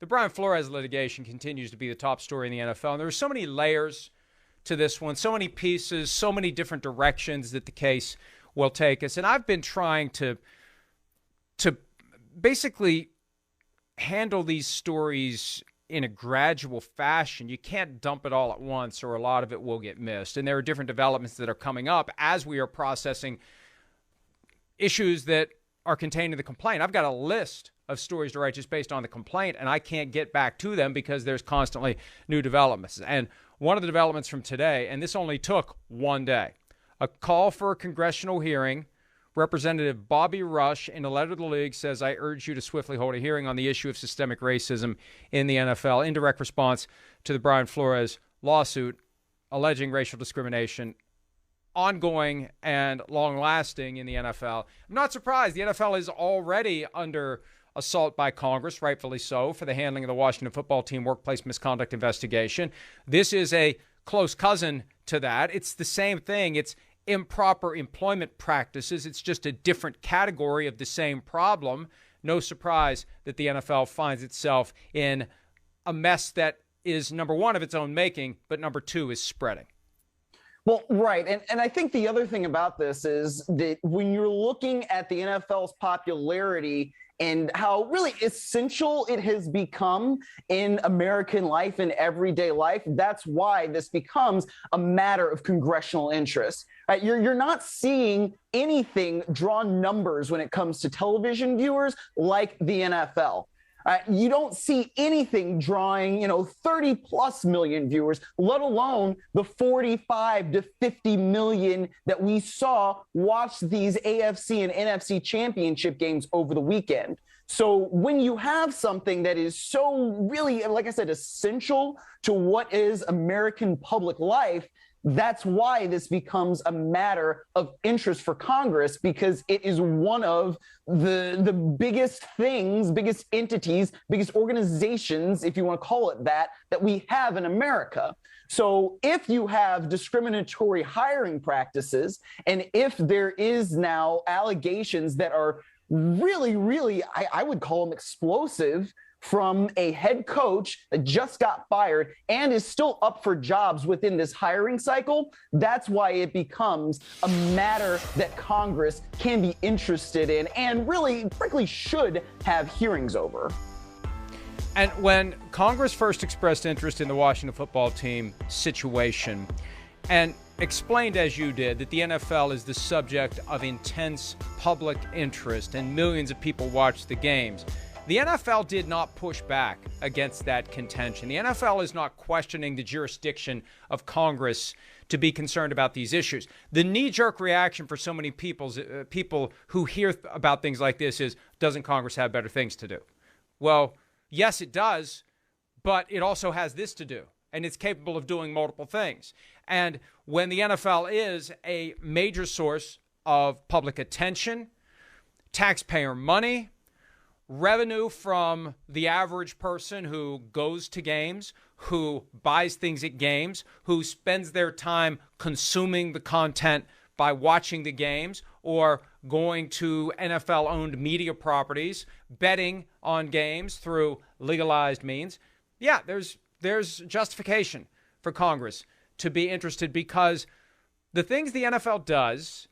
the Brian Flores litigation continues to be the top story in the NFL. And there are so many layers to this one, so many pieces, so many different directions that the case will take us. And I've been trying to basically handle these stories in a gradual fashion. You can't dump it all at once, or a lot of it will get missed. And there are different developments that are coming up as we are processing issues that are contained in the complaint. I've got a list of stories to write just based on the complaint, and I can't get back to them because there's constantly new developments. And one of the developments from today, and this only took one day, a call for a congressional hearing. Representative Bobby Rush, in a letter to the league, says, I urge you to swiftly hold a hearing on the issue of systemic racism in the NFL, in direct response to the Brian Flores lawsuit alleging racial discrimination, ongoing and long-lasting in the NFL. I'm not surprised. The NFL is already under assault by Congress, rightfully so, for the handling of the Washington football team workplace misconduct investigation. This is a close cousin to that. It's the same thing. It's improper employment practices. It's just a different category of the same problem. No surprise that the NFL finds itself in a mess that is, number one, of its own making, but number two, is spreading. Well, right. And I think the other thing about this is that when you're looking at the NFL's popularity and how really essential it has become in American life and everyday life, that's why this becomes a matter of congressional interest. You're not seeing anything draw numbers when it comes to television viewers like the NFL. You don't see anything drawing, 30 plus million viewers, let alone the 45 to 50 million that we saw watch these AFC and NFC championship games over the weekend. So when you have something that is so really, like I said, essential to what is American public life, that's why this becomes a matter of interest for Congress, because it is one of the biggest things, biggest entities, biggest organizations, if you want to call it that we have in America. So if you have discriminatory hiring practices, and if there is now allegations that are really, really, I would call them explosive, from a head coach that just got fired and is still up for jobs within this hiring cycle, that's why it becomes a matter that Congress can be interested in and really, frankly, should have hearings over. And when Congress first expressed interest in the Washington football team situation and explained, as you did, that the NFL is the subject of intense public interest and millions of people watch the games, the NFL did not push back against that contention. The NFL is not questioning the jurisdiction of Congress to be concerned about these issues. The knee-jerk reaction for so many people who hear about things like this is, doesn't Congress have better things to do? Well, yes, it does, but it also has this to do, and it's capable of doing multiple things. And when the NFL is a major source of public attention, taxpayer money, revenue from the average person who goes to games, who buys things at games, who spends their time consuming the content by watching the games or going to NFL-owned media properties, betting on games through legalized means. Yeah, there's justification for Congress to be interested, because the things the NFL does,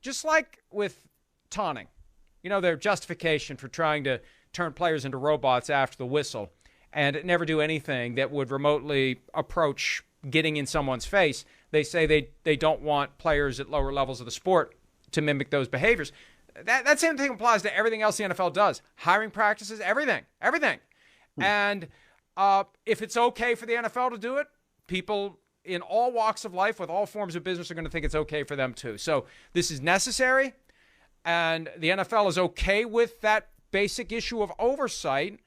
just like with taunting, their justification for trying to turn players into robots after the whistle and never do anything that would remotely approach getting in someone's face. They say they don't want players at lower levels of the sport to mimic those behaviors. That same thing applies to everything else the NFL does. Hiring practices, everything. And if it's okay for the NFL to do it, people in all walks of life with all forms of business are going to think it's okay for them too. So this is necessary. And the NFL is okay with that basic issue of oversight.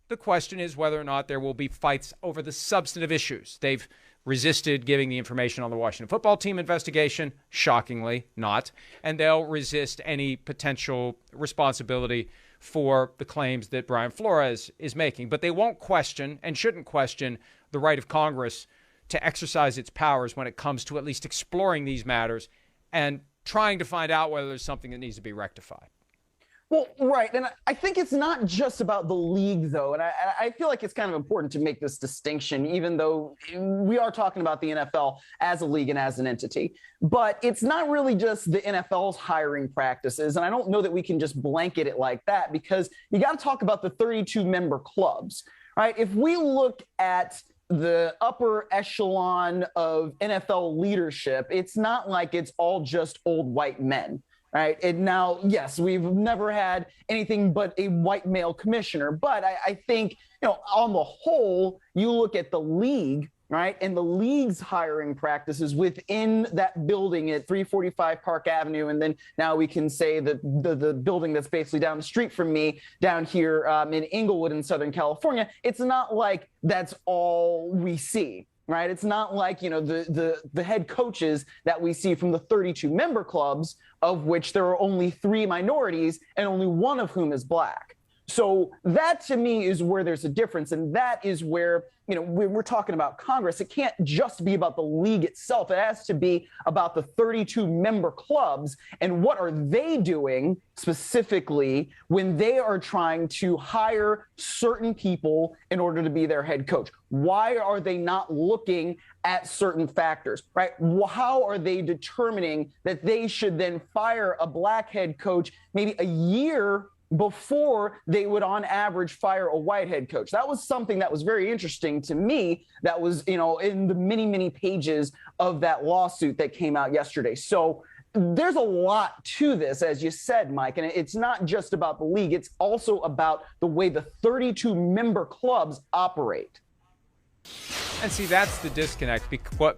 The question is whether or not there will be fights over the substantive issues. They've resisted giving the information on the Washington football team investigation, shockingly not, and they'll resist any potential responsibility for the claims that Brian Flores is making. But they won't question and shouldn't question the right of Congress to exercise its powers when it comes to at least exploring these matters and trying to find out whether there's something that needs to be rectified. Well, right. And I think it's not just about the league, though. And I feel like it's kind of important to make this distinction, even though we are talking about the NFL as a league and as an entity. But it's not really just the NFL's hiring practices. And I don't know that we can just blanket it like that, because you got to talk about the 32-member clubs, right? If we look at the upper echelon of NFL leadership, it's not like it's all just old white men. Right. And now, yes, we've never had anything but a white male commissioner. But I think, on the whole, you look at the league, right, and the league's hiring practices within that building at 345 Park Avenue. And then now we can say that the building that's basically down the street from me down here in Inglewood in Southern California. It's not like that's all we see. Right. It's not like, the head coaches that we see from the 32-member clubs, of which there are only 3 minorities and only one of whom is black. So that, to me, is where there's a difference. And that is where, when we're talking about Congress, it can't just be about the league itself. It has to be about the 32-member clubs and what are they doing specifically when they are trying to hire certain people in order to be their head coach. Why are they not looking at certain factors, right? How are they determining that they should then fire a black head coach maybe a year before they would on average fire a white head coach? That was something that was very interesting to me. That was, in the many, many pages of that lawsuit that came out yesterday. So there's a lot to this, as you said, Mike, and it's not just about the league. It's also about the way the 32-member clubs operate. And see, that's the disconnect,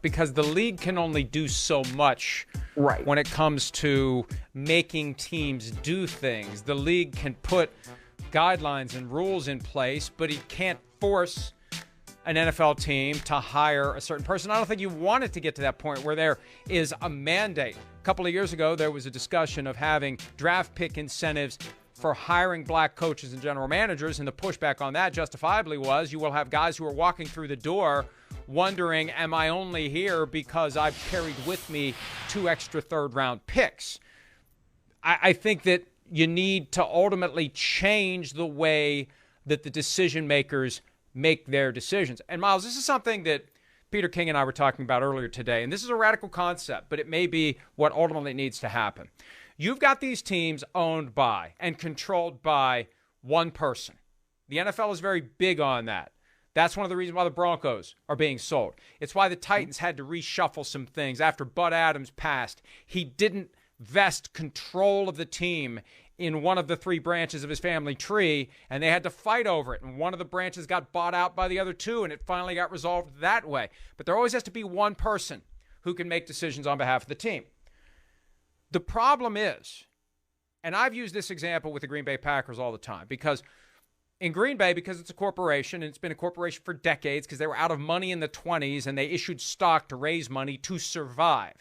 because the league can only do so much right when it comes to making teams do things. The league can put guidelines and rules in place, but it can't force an NFL team to hire a certain person. I don't think you want it to get to that point where there is a mandate. A couple of years ago, there was a discussion of having draft pick incentives for hiring black coaches and general managers, and the pushback on that justifiably was you will have guys who are walking through the door wondering, am I only here because I've carried with me 2 extra third-round picks? I think that you need to ultimately change the way that the decision makers make their decisions. And Myles, this is something that Peter King and I were talking about earlier today, and this is a radical concept, but it may be what ultimately needs to happen. You've got these teams owned by and controlled by one person. The NFL is very big on that. That's one of the reasons why the Broncos are being sold. It's why the Titans had to reshuffle some things. After Bud Adams passed, he didn't vest control of the team in one of the 3 branches of his family tree, and they had to fight over it. And one of the branches got bought out by the other 2, and it finally got resolved that way. But there always has to be one person who can make decisions on behalf of the team. The problem is, and I've used this example with the Green Bay Packers all the time, because in Green Bay, because it's a corporation, and it's been a corporation for decades because they were out of money in the 20s and they issued stock to raise money to survive.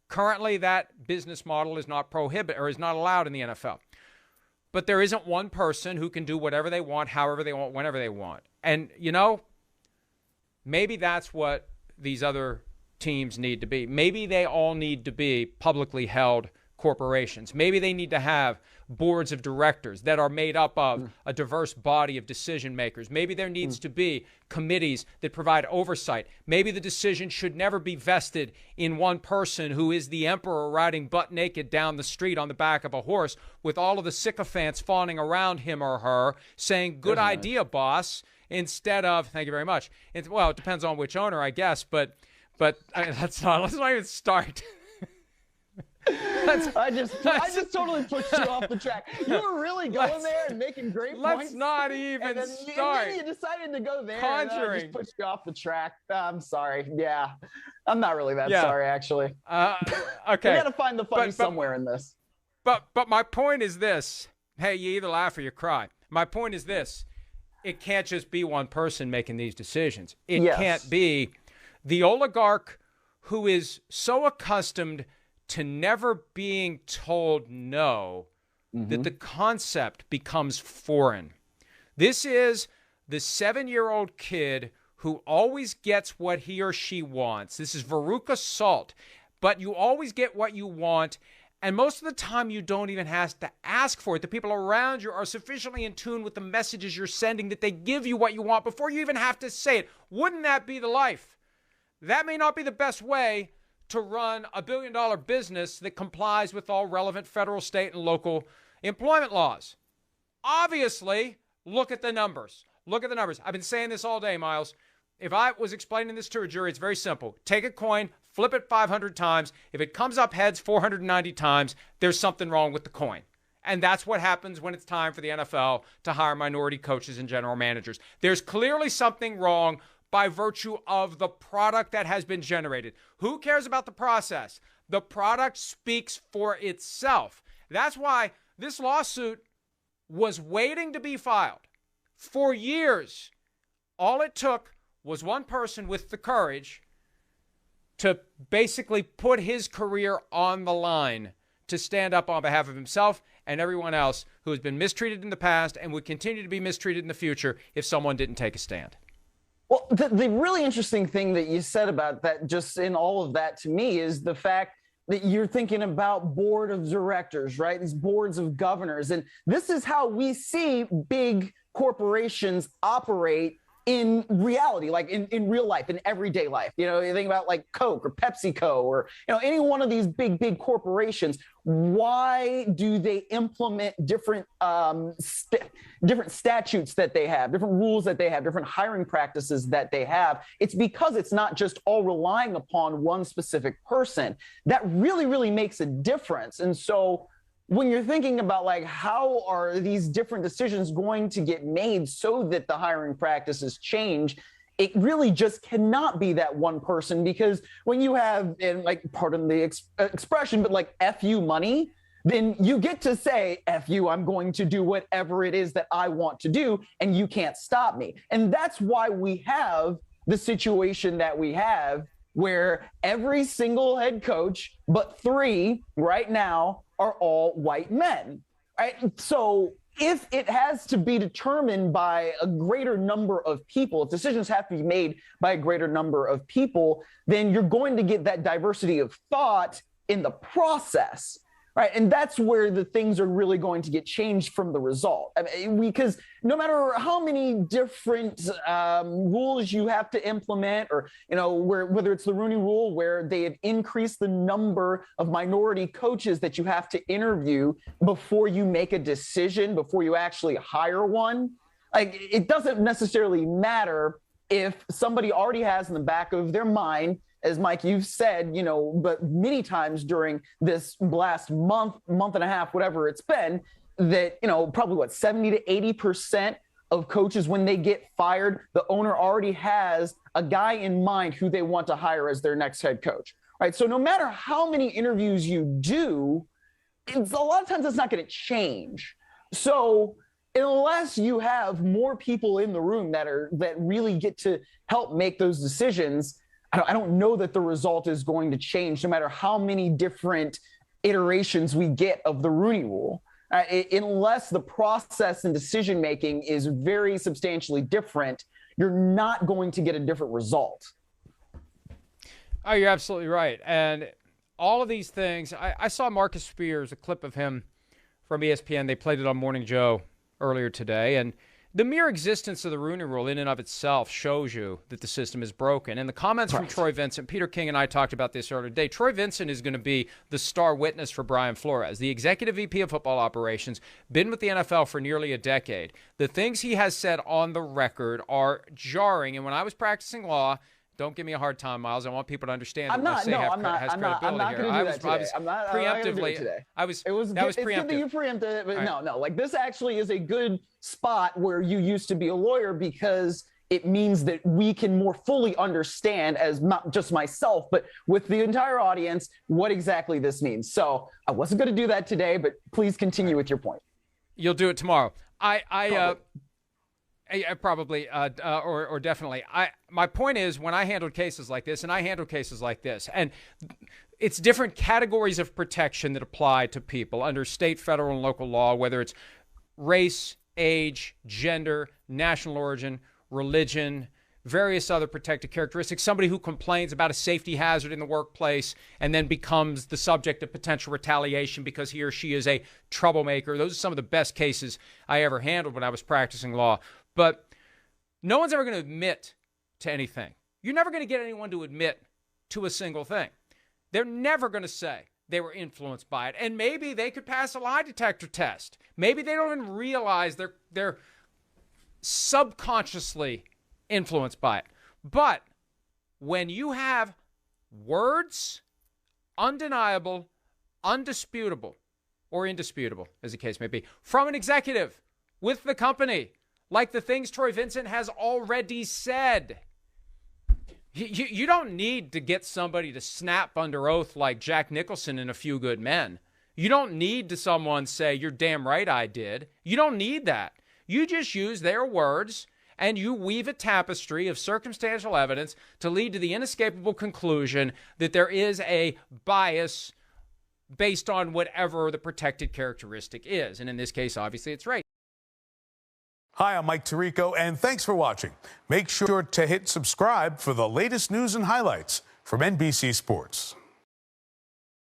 Currently, that business model is not prohibited or is not allowed in the NFL. But there isn't one person who can do whatever they want, however they want, whenever they want. And, maybe that's what these other teams need to be. Maybe they all need to be publicly held corporations. Maybe they need to have boards of directors that are made up of a diverse body of decision makers. Maybe there needs to be committees that provide oversight. Maybe the decision should never be vested in one person who is the emperor riding butt naked down the street on the back of a horse with all of the sycophants fawning around him or her saying, good idea, boss, instead of, thank you very much. Well, it depends on which owner, I guess, but let's not even start. I just totally pushed you off the track. You were really going there and making great points. Let's not even start. And then you decided to go there. Conjuring. And I just pushed you off the track. I'm sorry. Yeah. I'm not really that sorry, actually. Okay. We got to find the funny somewhere in this. But my point is this. Hey, you either laugh or you cry. My point is this. It can't just be one person making these decisions. It can't be the oligarch who is so accustomed to never being told no, that the concept becomes foreign. This is the 7-year-old kid who always gets what he or she wants. This is Veruca Salt. But you always get what you want, And most of the time, you don't even have to ask for it. The people around you are sufficiently in tune with the messages you're sending that they give you what you want before you even have to say it. Wouldn't that be the life? That may not be the best way to run a billion-dollar business that complies with all relevant federal, state, and local employment laws. Obviously, look at the numbers. Look at the numbers. I've been saying this all day, Myles. If I was explaining this to a jury, it's very simple. Take a coin, flip it 500 times. If it comes up heads 490 times, there's something wrong with the coin. And that's what happens when it's time for the NFL to hire minority coaches and general managers. There's clearly something wrong by virtue of the product that has been generated. Who cares about the process? The product speaks for itself. That's why this lawsuit was waiting to be filed for years. All it took was one person with the courage to basically put his career on the line to stand up on behalf of himself and everyone else who has been mistreated in the past and would continue to be mistreated in the future if someone didn't take a stand. Well, the really interesting thing that you said about that, just in all of that to me, is the fact that you're thinking about board of directors, right? These boards of governors. And this is how we see big corporations operate in reality, like in real life, in everyday life. You know, you think about like Coke or PepsiCo or, you know, any one of these big corporations. Why do they implement different statutes that they have, different rules that they have, different hiring practices that they have? It's because it's not just all relying upon one specific person. That really makes a difference. And so when you're thinking about like how are these different decisions going to get made so that the hiring practices change, it really just cannot be that one person, because when you have, and like, pardon the expression, but like F you money, then you get to say, F you, I'm going to do whatever it is that I want to do, and you can't stop me. And that's why we have the situation that we have, where every single head coach, but 3 right now, are all white men, right? So if it has to be determined by a greater number of people, if decisions have to be made by a greater number of people, then you're going to get that diversity of thought in the process, right? And that's where the things are really going to get changed from the result. I mean, because no matter how many different rules you have to implement, or, you know, whether it's the Rooney Rule, where they have increased the number of minority coaches that you have to interview before you make a decision, before you actually hire one, like, it doesn't necessarily matter if somebody already has in the back of their mind, as Mike, you've said, you know, but many times during this last month and a half, whatever it's been, that, you know, probably 70 to 80% of coaches, when they get fired, the owner already has a guy in mind who they want to hire as their next head coach, right? So no matter how many interviews you do, a lot of times it's not going to change. So unless you have more people in the room that really get to help make those decisions, I don't know that the result is going to change, no matter how many different iterations we get of the Rooney Rule. Unless the process and decision-making is very substantially different, you're not going to get a different result. Oh, you're absolutely right. And all of these things, I saw Marcus Spears, a clip of him from ESPN. They played it on Morning Joe earlier today. And the mere existence of the Rooney Rule in and of itself shows you that the system is broken. And the comments from Troy Vincent, Peter King and I talked about this earlier today. Troy Vincent is going to be the star witness for Brian Flores, the executive VP of football operations, been with the NFL for nearly a decade. The things he has said on the record are jarring. And when I was practicing law, don't give me a hard time, Myles. I want people to understand. I'm not. No, I'm not. I'm not going to do that today. I'm not preemptively. Today. That was preemptive. It's good that you preempted it, but right. No. Like, this actually is a good spot where you used to be a lawyer, because it means that we can more fully understand, as not just myself, but with the entire audience, what exactly this means. So I wasn't going to do that today, but please continue with your point. You'll do it tomorrow. Probably, or definitely. My point is, when I handled cases like this, and it's different categories of protection that apply to people under state, federal, and local law, whether it's race, age, gender, national origin, religion, various other protected characteristics. Somebody who complains about a safety hazard in the workplace and then becomes the subject of potential retaliation because he or she is a troublemaker. Those are some of the best cases I ever handled when I was practicing law. But no one's ever going to admit to anything. You're never going to get anyone to admit to a single thing. They're never going to say they were influenced by it. And maybe they could pass a lie detector test. Maybe they don't even realize they're subconsciously influenced by it. But when you have words, undeniable, undisputable, or indisputable, as the case may be, from an executive with the company, like the things Troy Vincent has already said, you don't need to get somebody to snap under oath like Jack Nicholson in A Few Good Men. You don't need to someone say, you're damn right I did. You don't need that. You just use their words and you weave a tapestry of circumstantial evidence to lead to the inescapable conclusion that there is a bias based on whatever the protected characteristic is. And in this case, obviously, it's race. Hi, I'm Mike Tirico, and thanks for watching. Make sure to hit subscribe for the latest news and highlights from NBC Sports.